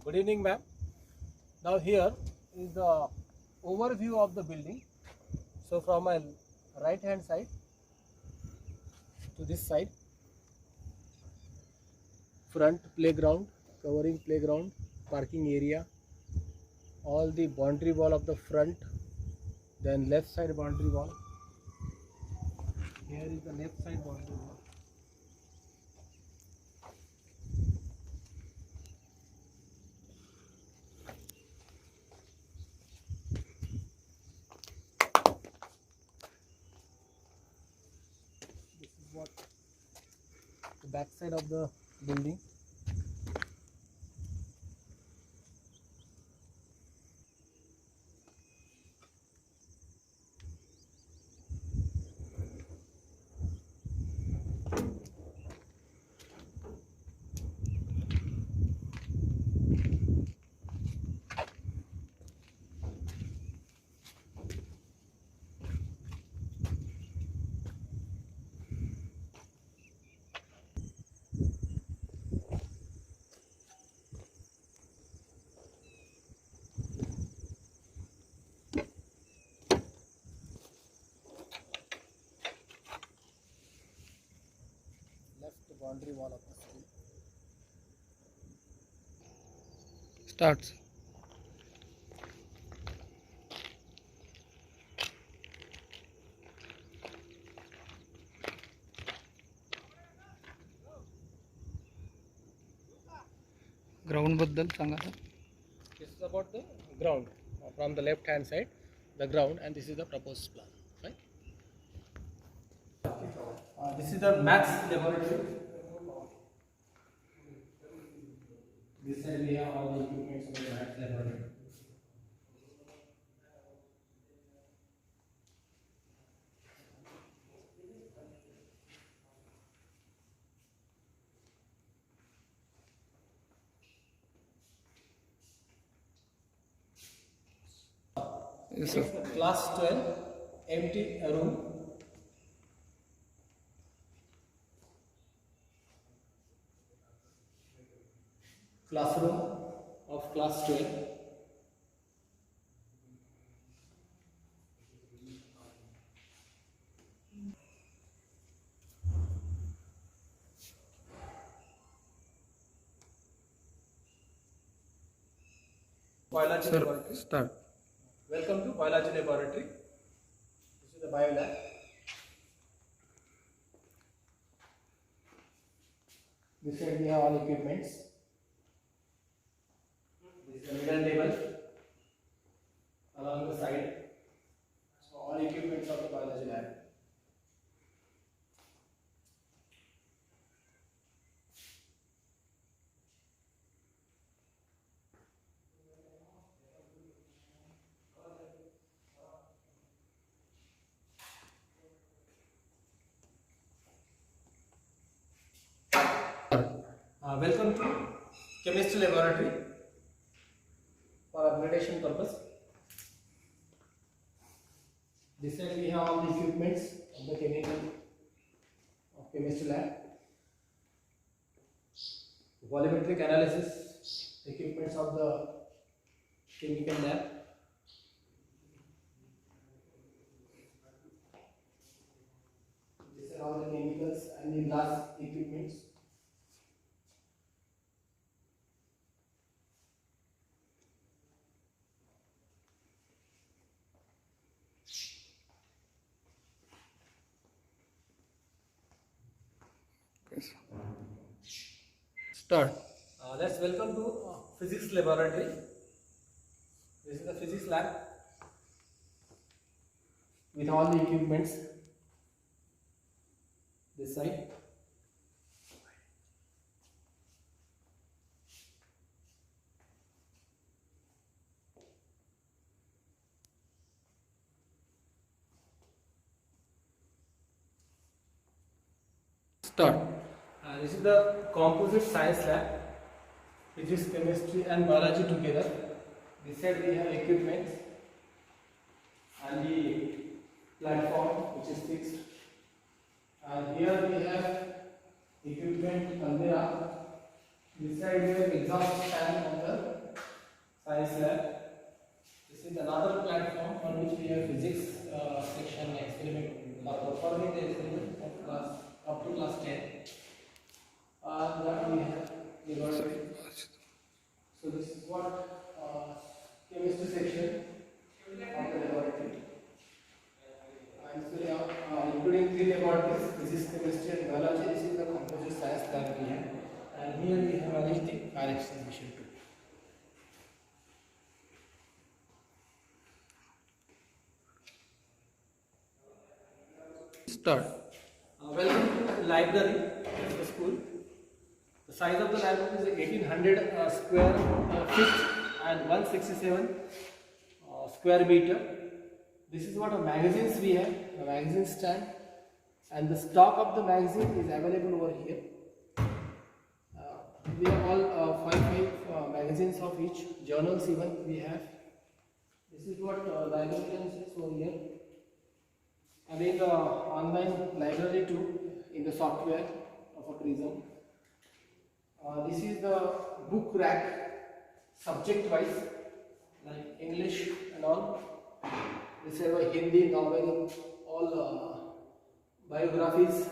Good evening, ma'am. Now here is the overview of the building. So from my right hand side to this side, front playground, covering playground, parking area, all the boundary wall of the front, then left side boundary wall. Here is the left side boundary wall. This is what the back side of the building. Left boundary wall of the school. Starts. Ground बद्दल सांगा sir. This is about the ground from the left hand side, the ground, and this is the proposed plan. Right? This is the maths laboratory. This side we have all the equipments of the maths laboratory. Yes, sir. Class 12, empty room. Classroom of class 12. Biology Sir, laboratory. start. Welcome to biology laboratory. This is the bio lab. This side we have all equipments. This is the middle table along the side. So all equipments of the biology lab. Welcome to chemistry laboratory for upgradation purpose. This side we have all the equipments of the chemistry lab. Volumetric analysis equipments of the chemical lab. These are all the chemicals and the glass equipments. Yes. Start. Let's welcome to physics laboratory. This is the physics lab with all the equipments. This side. Start. This is the composite science lab, physics, chemistry, and biology together. This side we have equipment and the platform which is fixed. And here we have equipment Almira. This side we have exhaust fan on the science lab. This is another platform on which we have physics section experiment. Properly the experiment of class up to class 10. That we have laboratory. So this is what chemistry section of the laboratory. And so including 3 laboratories, physics, chemistry and biology. This is the composite science lab we have. And here we have arranged the fire extinguisher too. Start. Welcome to the library of the school. The size of the library is 1800 square feet and 167 square meter. This is what magazines we have, a magazine stand, and the stock of the magazine is available over here. We have all five magazines of each, journals even we have. This is what librarians is over here. Again the online library too in the software of a Prism. This is the book rack subject wise, like English and all. This is a Hindi novel, all biographies.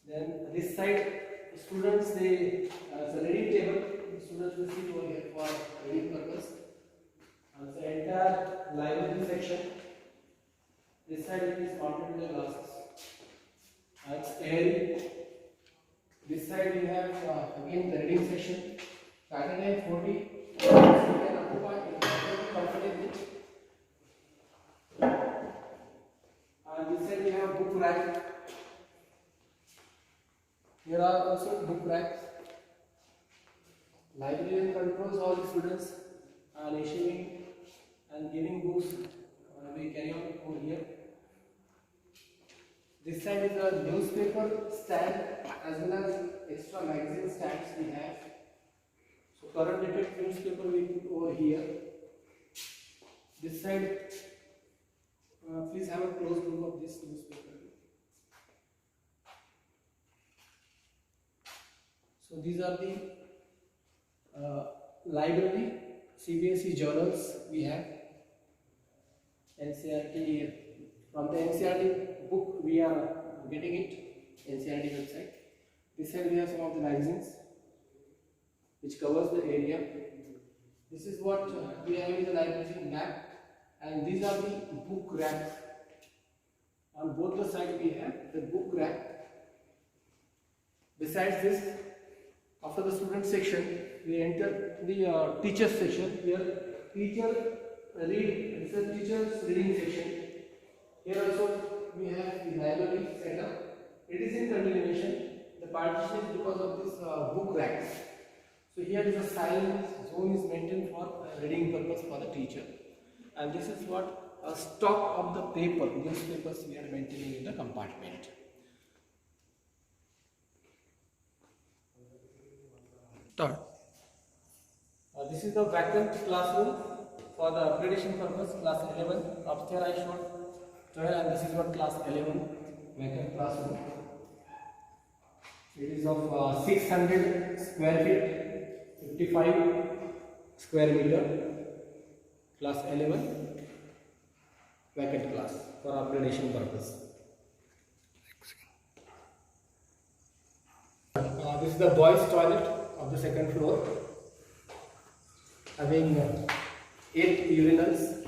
Then this side, students it's a reading table. The students will sit over here for reading purpose. And the entire library section. This side it is mounted to the glasses. It's airy. This side we have again the reading section. Saturday 40. You can occupy comfortably. And this side we have book rack. Here are also book racks. Librarian controls all the students and issuing and giving books. We carry on over here. This side is a newspaper stand as well as extra magazine stands we have. So current dated newspaper we put over here. This side, please have a close look of this newspaper. So these are the library CBSE journals we have. NCERT, from the NCERT book we are getting it, NCERT website. This side we have some of the magazines which covers the area. This is what we have in the library map, and these are the book racks. On both the sides we have the book rack. Besides this, after the student section, we enter the teacher section. Here, teacher read. It's a teacher's reading section. Here also we have the library setup. It is in continuation. The partition is because of this book racks. So here is a silent zone is maintained for reading purpose for the teacher. And this is what a stock of the paper, newspapers we are maintaining in the compartment. Start. This is the vacant classroom for the accreditation purpose, class 11. Upstairs I showed 12, and this is what class 11 vacant classroom. It is of 600 square feet, 55 square meter, class 11 vacant class for accreditation purpose. This is the boys' toilet of the second floor, having 8 urinals,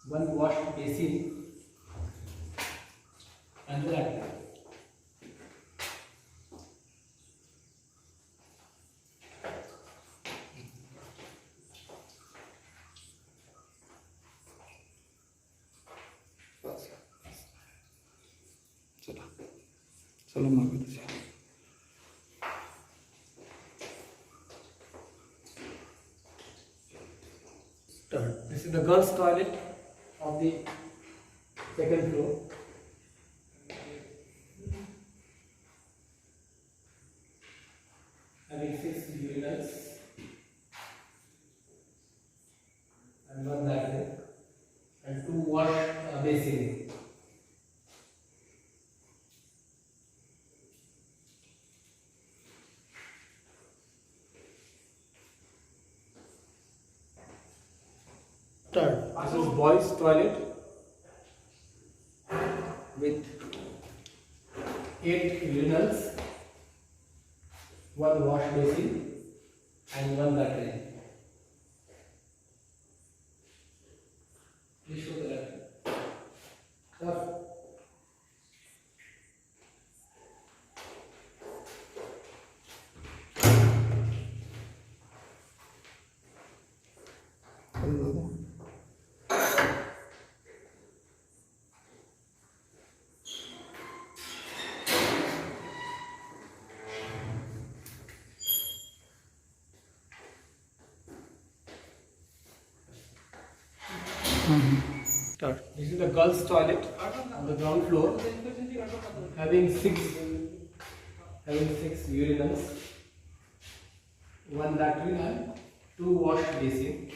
1 wash basin, and that. चलो मागो तुझे. This is the girls' toilet of the second floor. Having 6 urinals and 1 bathroom and 2 wash basins. This is boys' toilet with 8 urinals, 1 wash basin, and 1 latrine. Please show the latrine. Sir. Start. This is the girls' toilet on the ground floor, having six urinals, 1 latrine and 2 wash basin.